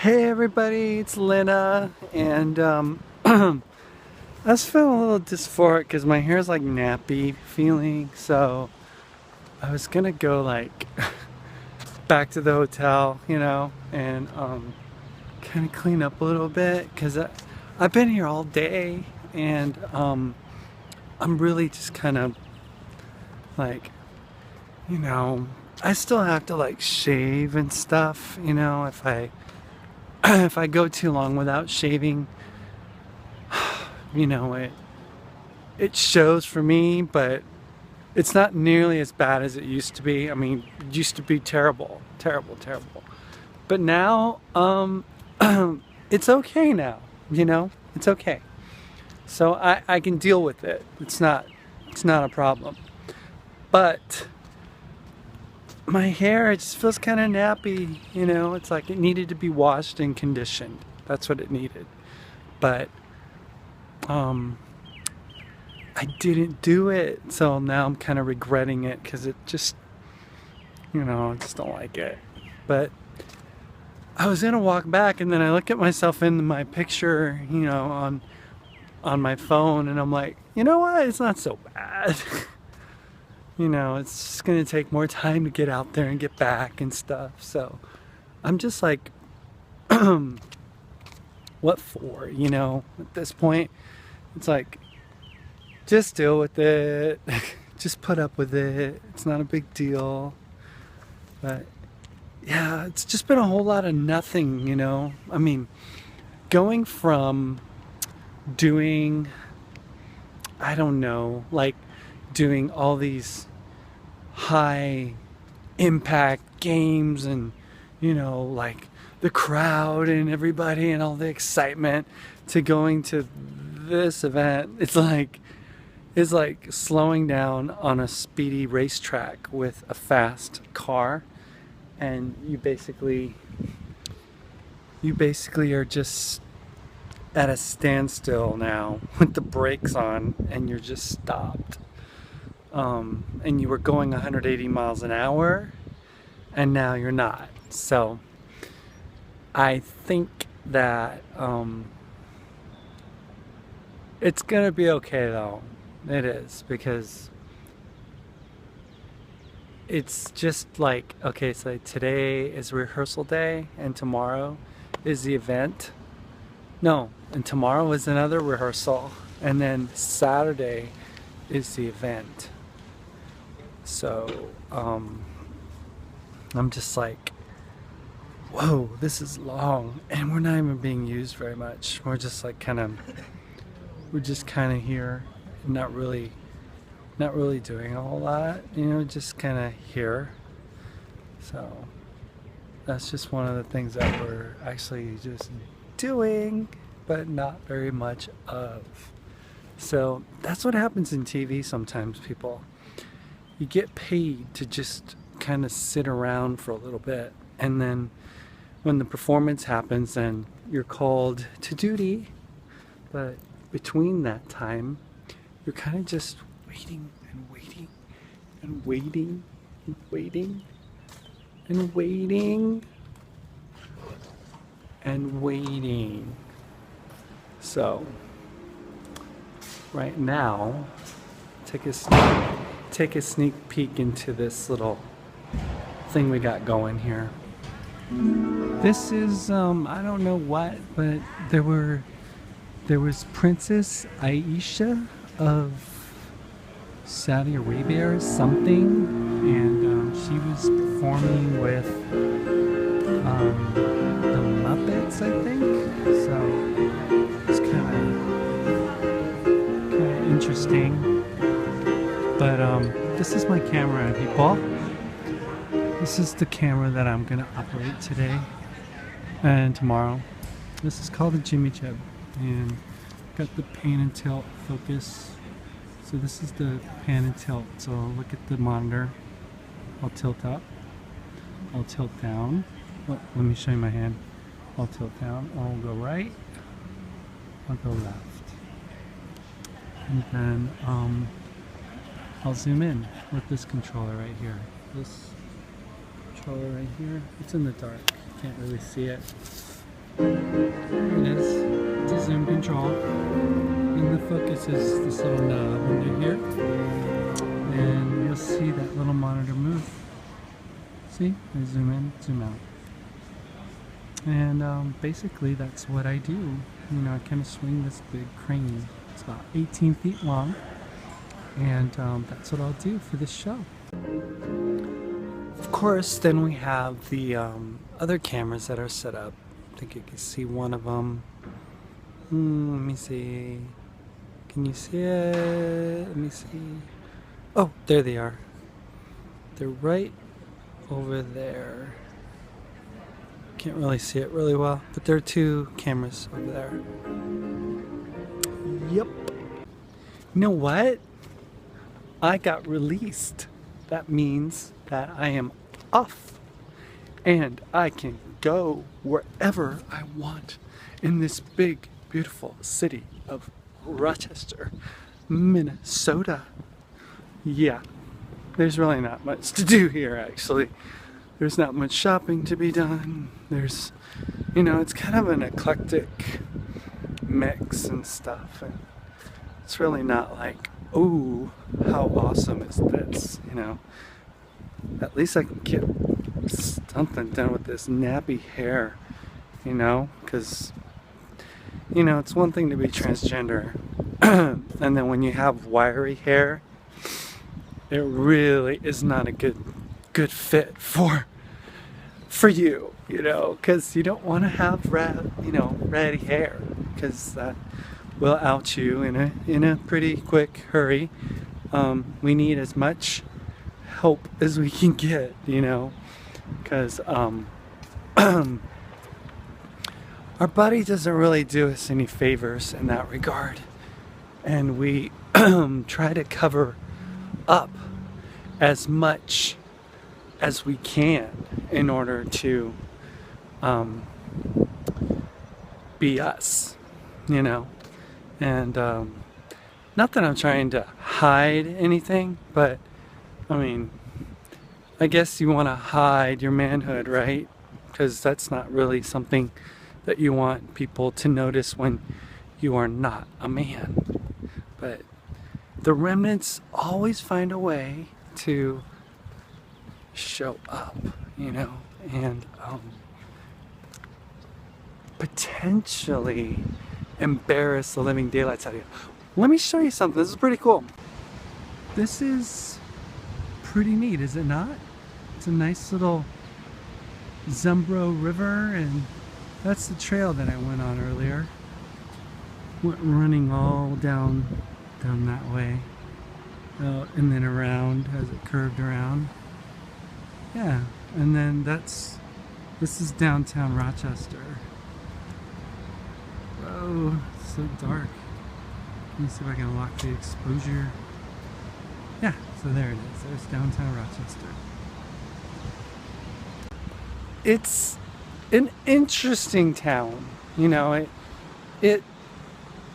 Hey everybody, it's Lynna, and I was feeling a little dysphoric because my hair's like nappy feeling, so I was gonna go like back to the hotel, and kind of clean up a little bit because I've been here all day, and I'm really just kind of like, you know, I still have to like shave and stuff, if I if I go too long without shaving, it shows for me, but it's not nearly as bad as it used to be. I mean, it used to be terrible, terrible, terrible. But now, it's okay now, it's okay. So I can deal with it. It's not a problem. But my hair, it just feels kind of nappy, it's like it needed to be washed and conditioned. That's what it needed. But, I didn't do it, so now I'm kind of regretting it because it just, I just don't like it. But I was gonna walk back, and then I look at myself in my picture, on my phone, and I'm like, you know what? It's not so bad. It's just gonna take more time to get out there and get back and stuff. So I'm just like, what for? At this point, it's like, just deal with it. Just put up with it. It's not a big deal. But yeah, it's just been a whole lot of nothing, I mean, going from doing, I don't know, like doing all these high impact games and, like the crowd and everybody and all the excitement to going to this event. It's like slowing down on a speedy racetrack with a fast car, and you basically are just at a standstill now with the brakes on, and you're just stopped. And you were going 180 miles an hour, and now you're not. So I think that it's gonna be okay though. It is, because it's just like, okay, so today is rehearsal day and tomorrow is the event. No, and tomorrow is another rehearsal, and then Saturday is the event. So I'm just like, whoa, this is long, and we're not even being used very much. We're just like we're just kind of here, not really doing a whole lot, just kind of here. So that's just one of the things that we're actually just doing, but not very much of. So that's what happens in TV sometimes, people. You get paid to just kind of sit around for a little bit, and then when the performance happens, then you're called to duty. But between that time, you're kind of just waiting and waiting and waiting and waiting and waiting and waiting. So right now, take a sneak peek into this little thing we got going here. This is I don't know what, but there was Princess Aisha of Saudi Arabia or something, and she was performing with the Muppets, I think. So it's kind of interesting. But this is my camera, people. This is the camera that I'm gonna operate today and tomorrow. This is called the Jimmy Jib, and got the pan and tilt focus. So this is the pan and tilt. So look at the monitor. I'll tilt up. I'll tilt down. Oh, let me show you my hand. I'll tilt down. I'll go right. I'll go left. And then I'll zoom in with this controller right here. This controller right here. It's in the dark. Can't really see it. There it is. It's a zoom control. And the focus is this little knob under here. And you'll see that little monitor move. See? I zoom in, zoom out. And basically that's what I do. You know, I kind of swing this big crane. It's about 18 feet long. And that's what I'll do for this show. Of course, then we have the other cameras that are set up. I think you can see one of them. Let me see. Can you see it? Let me see. Oh, there they are. They're right over there. Can't really see it really well, but there are two cameras over there. Yep. You know what? I got released. That means that I am off and I can go wherever I want in this big, beautiful city of Rochester, Minnesota. Yeah, there's really not much to do here, actually. There's not much shopping to be done. There's, you know, it's kind of an eclectic mix and stuff. And it's really not like, oh, how awesome is this, you know? At least I can get something done with this nappy hair, you know? Because, you know, it's one thing to be transgender. And then when you have wiry hair, it really is not a good fit for you, you know, because you don't want to have ratty hair, because that will out you in a pretty quick hurry. We need as much help as we can get, you know, because our body doesn't really do us any favors in that regard, and we try to cover up as much as we can in order to be us, you know. And not that I'm trying to hide anything, but I mean, I guess you want to hide your manhood, right? Because that's not really something that you want people to notice when you are not a man. But the remnants always find a way to show up, you know, and potentially embarrass the living daylights out of you. Let me show you something. This is pretty cool. This is pretty neat, is it not? It's a nice little Zumbro River, and that's the trail that I went on earlier. Went running all down that way, and then around as it curved around. Yeah, and then this is downtown Rochester. Whoa, it's so dark. Let me see if I can unlock the exposure. Yeah, so there it is. There's downtown Rochester. It's an interesting town, you know. It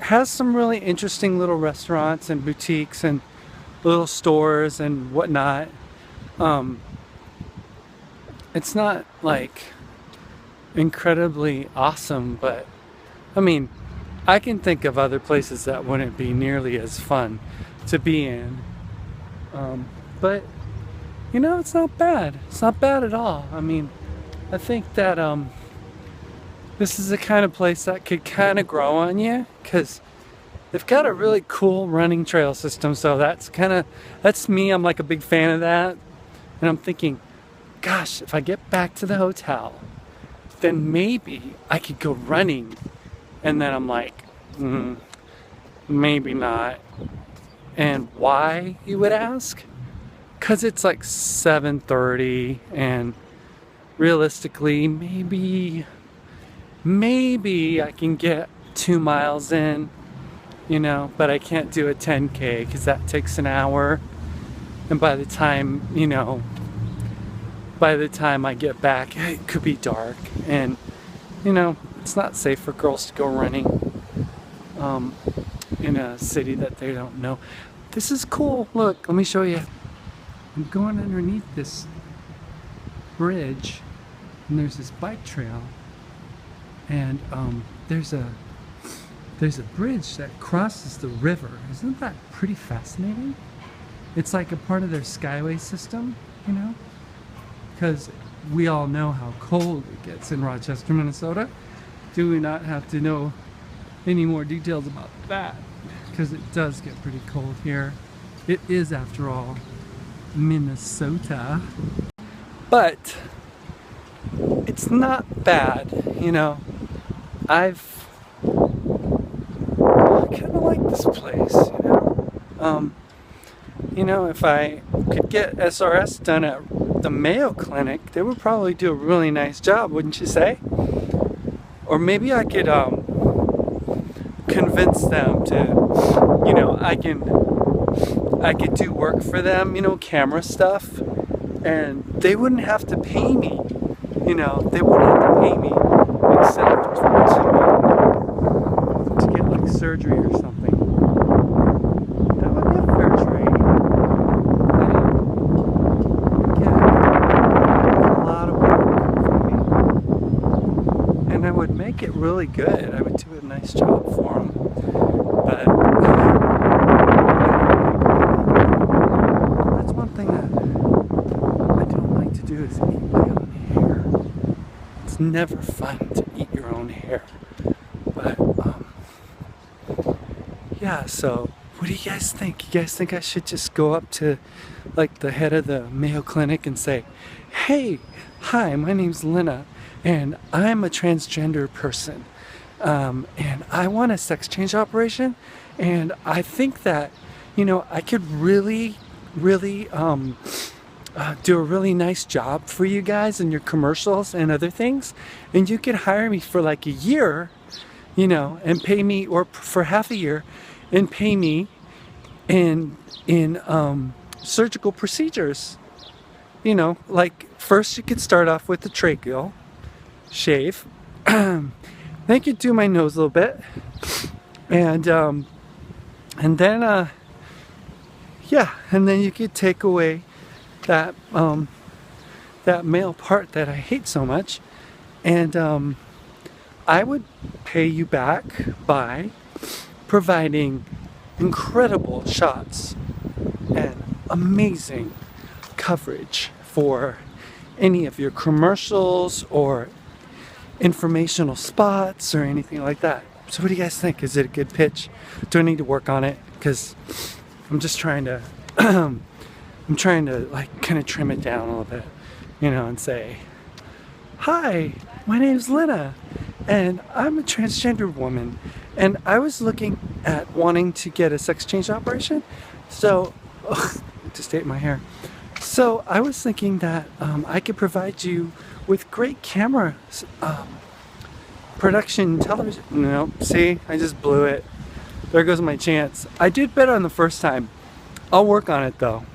has some really interesting little restaurants and boutiques and little stores and whatnot. It's not like incredibly awesome, but I mean, I can think of other places that wouldn't be nearly as fun to be in. But you know, it's not bad. It's not bad at all. I mean, I think that this is the kind of place that could kind of grow on you, because they've got a really cool running trail system. So that's me. I'm like a big fan of that. And I'm thinking, gosh, if I get back to the hotel, then maybe I could go running. And then I'm like, maybe not. And why, you would ask? Because it's like 7:30, and realistically, maybe I can get 2 miles in, you know, but I can't do a 10K because that takes an hour. And by the time I get back, it could be dark, and you know, it's not safe for girls to go running in a city that they don't know. This is cool. Look, let me show you. I'm going underneath this bridge, and there's this bike trail, and there's a bridge that crosses the river. Isn't that pretty fascinating? It's like a part of their skyway system, you know? Because we all know how cold it gets in Rochester, Minnesota. Do we not have to know any more details about that? Because it does get pretty cold here. It is, after all, Minnesota. But it's not bad, you know. I kind of like this place, you know, if I could get SRS done at the Mayo Clinic, they would probably do a really nice job, wouldn't you say? Or maybe I could convince them to, you know, I could do work for them, you know, camera stuff, and they wouldn't have to pay me, you know, they wouldn't have to pay me except to get like surgery or something. That would be a fair trade. Get a lot of work from me, and I would make it really good. I would do a nice job for them, but that's one thing that I don't like to do is eat my own hair. It's never fun to eat your own hair. But yeah, so what do you guys think? You guys think I should just go up to like the head of the Mayo Clinic and say, hey, hi, my name's Lynna, and I'm a transgender person, and I want a sex change operation, and I think that, you know, I could really do a really nice job for you guys in your commercials and other things, and you could hire me for like a year, you know, and pay me, or for half a year, and pay me in surgical procedures. You know, like first you could start off with the tracheal shave, then you could do my nose a little bit, and then yeah, and then you could take away that that male part that I hate so much, and I would pay you back by providing incredible shots and amazing coverage for any of your commercials or informational spots or anything like that. So what do you guys think? Is it a good pitch? Do I need to work on it? Because I'm just trying to I'm trying to like kind of trim it down a little bit, you know, and say, hi, my name's Lynna, and I'm a transgender woman, and I was looking at wanting to get a sex change operation. So, just ate my hair. So I was thinking that I could provide you with great camera production television. No, see, I just blew it. There goes my chance. I did better on the first time. I'll work on it though.